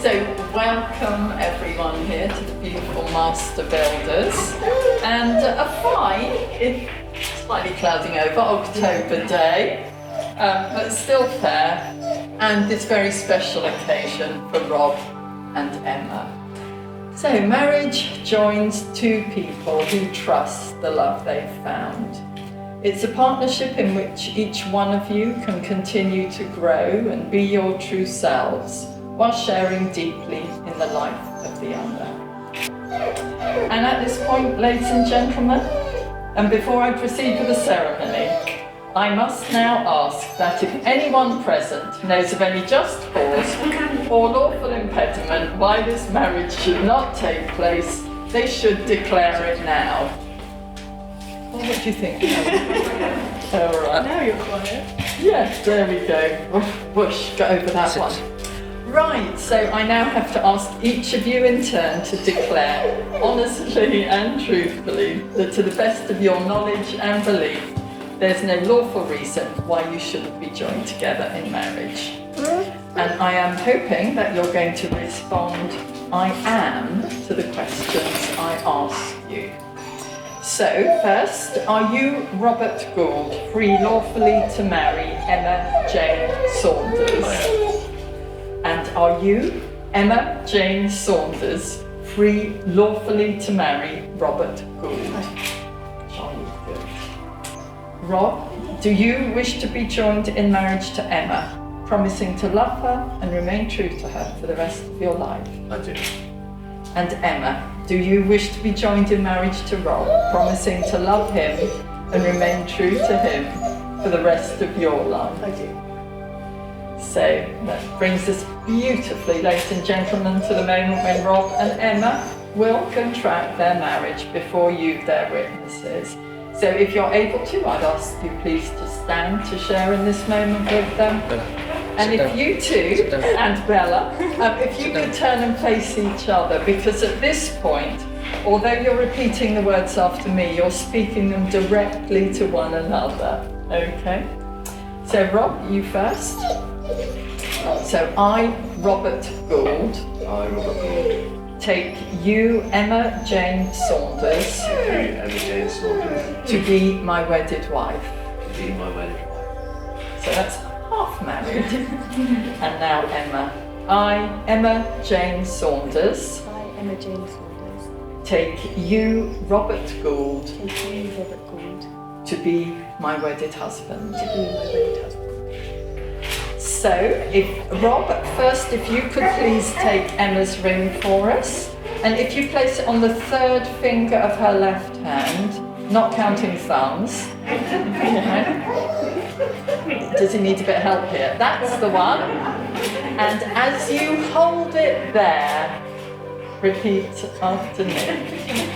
So welcome everyone here to the beautiful Master Builders and a fine, if slightly clouding over, October day, but still fair, and this very special occasion for Rob and Emma. So marriage joins two people who trust the love they've found. It's a partnership in which each one of you can continue to grow and be your true selves while sharing deeply in the life of the other. And at this point, ladies and gentlemen, and before I proceed with the ceremony, I must now ask that if anyone present knows of any just cause or lawful impediment why this marriage should not take place, they should declare it now. What do you think? All right. Now you're quiet. Yes, there we go. Whoosh, got over that one. Right, so I now have to ask each of you in turn to declare, honestly and truthfully, that to the best of your knowledge and belief, there's no lawful reason why you shouldn't be joined together in marriage. And I am hoping that you're going to respond, I am, to the questions I ask you. So, first, are you Robert Gould, free lawfully to marry Emma Jane Saunders? And are you, Emma Jane Saunders, free lawfully to marry Robert Gould? Are you good? Rob, do you wish to be joined in marriage to Emma, promising to love her and remain true to her for the rest of your life? I do. And Emma, do you wish to be joined in marriage to Rob, promising to love him and remain true to him for the rest of your life? I do. So that brings us beautifully, ladies and gentlemen, to the moment when Rob and Emma will contract their marriage before you, their witnesses. So if you're able to, I'd ask you please to stand to share in this moment with them. And if you two, and Bella, if you could turn and face each other, because at this point, although you're repeating the words after me, you're speaking them directly to one another, okay? So Rob, you first. So I, Robert Gould, I, Robert Gould, take you, Emma Jane Saunders, Emma Jane Saunders, to be my wedded wife. to be my wedded wife. So that's half married. And now Emma. I, Emma Jane Saunders, I, Emma Jane Saunders, take you, Robert Gould, take you, Robert Gould, to be my wedded husband. to be my wedded husband. So, Rob, first, if you could please take Emma's ring for us, and if you place it on the third finger of her left hand, not counting thumbs. Does he need a bit of help here? That's the one. And as you hold it there, repeat after me.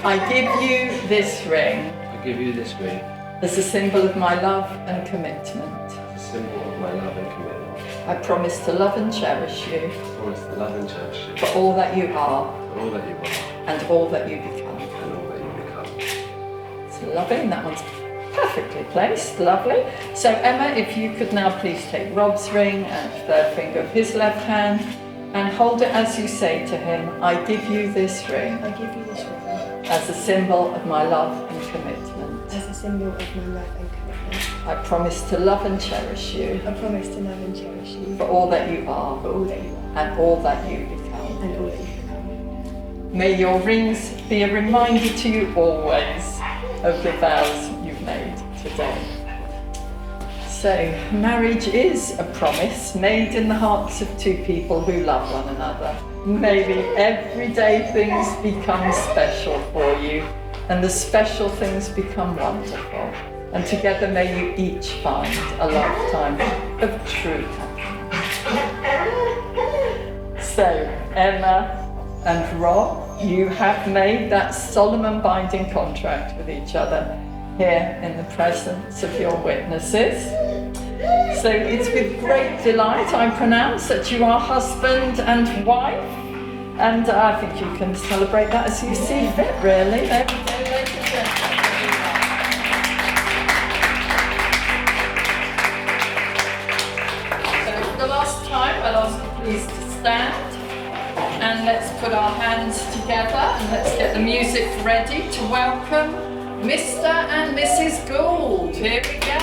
I give you this ring I give you this ring as a symbol of my love and commitment. as a symbol of my love and commitment. I promise to love and cherish you I promise to love and cherish you for all that you are for all that you are and all that you become. and all that you become. It's lovely, and that one's perfectly placed, lovely. So Emma, if you could now please take Rob's ring and third finger of his left hand and hold it as you say to him, I give you this ring I give you this ring as a symbol of my love and commitment. as a symbol of my love and commitment. I promise to love and cherish you I promise to love and cherish you for all that you are for all that you are and all that you become. and all that you become. May your rings be a reminder to you always of the vows you've made today. So, marriage is a promise made in the hearts of two people who love one another. May the everyday things become special for you, and the special things become wonderful. And together may you each find a lifetime of true happiness. So, Emma and Rob, you have made that solemn and binding contract with each other here in the presence of your witnesses. So it's with great delight I pronounce that you are husband and wife, and I think you can celebrate that as you see fit, really. There we go, ladies and gentlemen. So for the last time, I'll ask you please to stand. And let's put our hands together and let's get the music ready to welcome Mr. and Mrs. Gould. Here we go.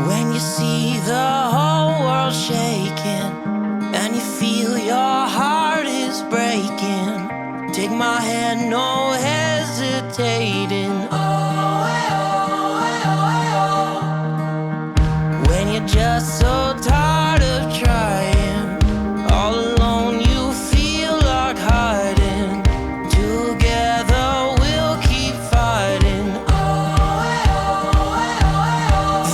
When you see the whole world shaking and you feel your heart is breaking, take my hand, no hesitating. When you're just so tired of trying, all alone you feel like hiding. Together we'll keep fighting.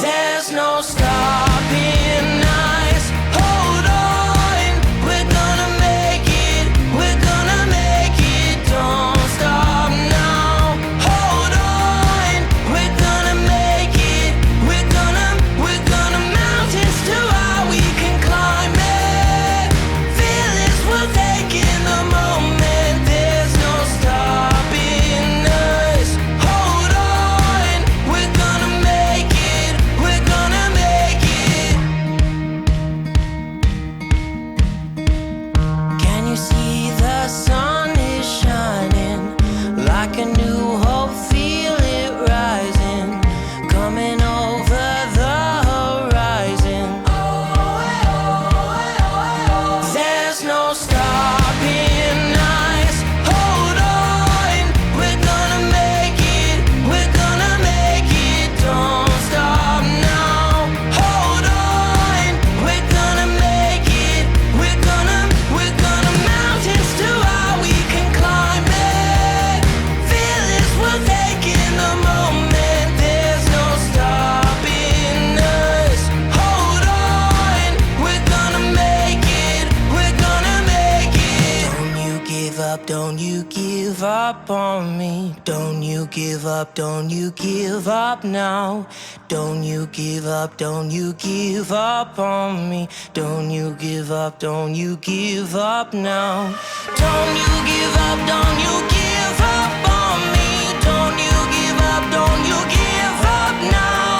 There's no stopping us. Hold on, we're gonna make it. We're gonna make it. Don't stop now. Hold on, we're gonna make it. We're gonna mountains too high we can climb it. Feelings we'll take in the moment. There's no stopping us. Hold on, we're gonna make it. We're gonna make it. Can you see the sun is shining like a new hope? Feel it rising, coming over the horizon. There's no stopping us. Hold on, we're gonna make it. We're gonna make it. Don't stop now. Hold on, we're gonna make it. We're gonna mountains too high we can climb it. Feelings we'll take in the moment. There's no stopping us. Hold on, we're gonna make it. We're gonna make it. Don't you give up, don't you give up on me. Don't you give up, don't you give up now. Don't you give up, don't you give up on me. Don't you give up, don't you give up now. Don't you give up, don't you give up on me. Don't you give up, don't you give up now.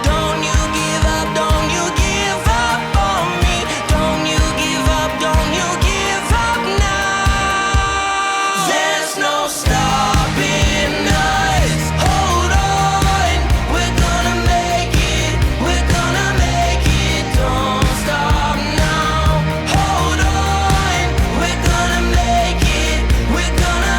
Don't you give up, don't you give up on me. Don't you give up, don't you give up now. There's no stopping us. Hold on, we're gonna make it. We're gonna make it. Don't stop now. Hold on, we're gonna make it. We're gonna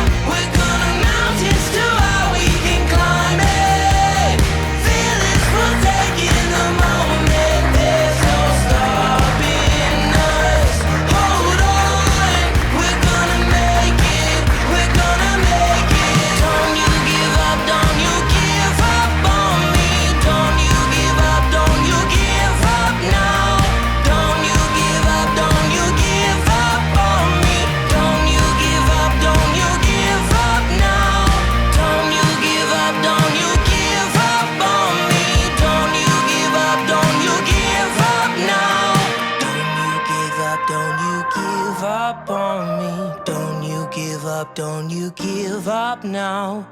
mountains too high we can climb it. Feelings we'll take in the moment. There's no stopping us. Hold on, we're gonna make it. We're gonna make it. Don't you give up, don't you give up on me. Don't you give up, don't you give up now. Don't you give up, don't you give up on me. Don't you give up, don't you give up now. Don't you give up, don't you give up on me. Don't you give up, don't you give up now. Don't you give up, don't you give up on me. Don't you give up, don't you give up now.